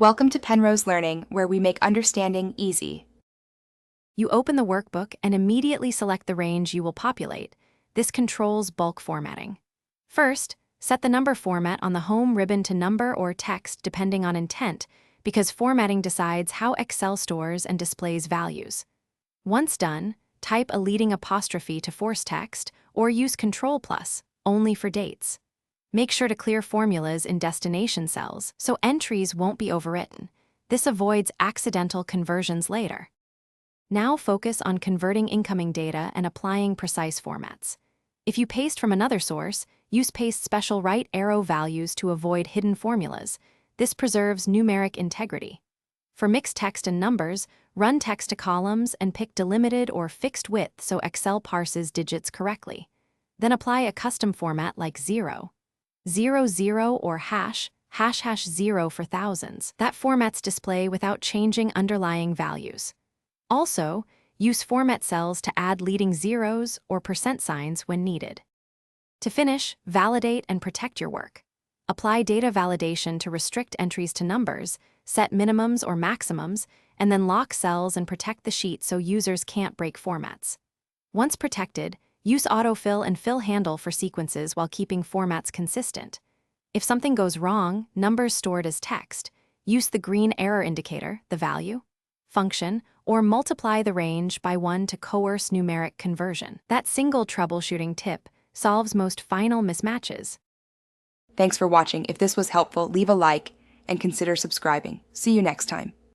Welcome to Penrose Learning, where we make understanding easy. You open the workbook and immediately select the range you will populate. This controls bulk formatting. First, set the number format on the home ribbon to number or text depending on intent, because formatting decides how Excel stores and displays values. Once done, type a leading apostrophe to force text or use Ctrl+, only for dates. Make sure to clear formulas in destination cells so entries won't be overwritten. This avoids accidental conversions later. Now focus on converting incoming data and applying precise formats. If you paste from another source, use paste special right arrow values to avoid hidden formulas. This preserves numeric integrity. For mixed text and numbers, run text to columns and pick delimited or fixed width so Excel parses digits correctly. Then apply a custom format like 0, 0 or hash 0 for thousands. That formats display without changing underlying values. Also, use format cells to add leading zeros or percent signs when needed. To finish, validate and protect your work. Apply data validation to restrict entries to numbers, set minimums or maximums, and then lock cells and protect the sheet so users can't break formats. Once protected, use autofill and fill handle for sequences while keeping formats consistent. If something goes wrong, numbers stored as text, use the green error indicator, the value, function, or multiply the range by 1 to coerce numeric conversion. That single troubleshooting tip solves most final mismatches. Thanks for watching. If this was helpful, leave a like and consider subscribing. See you next time.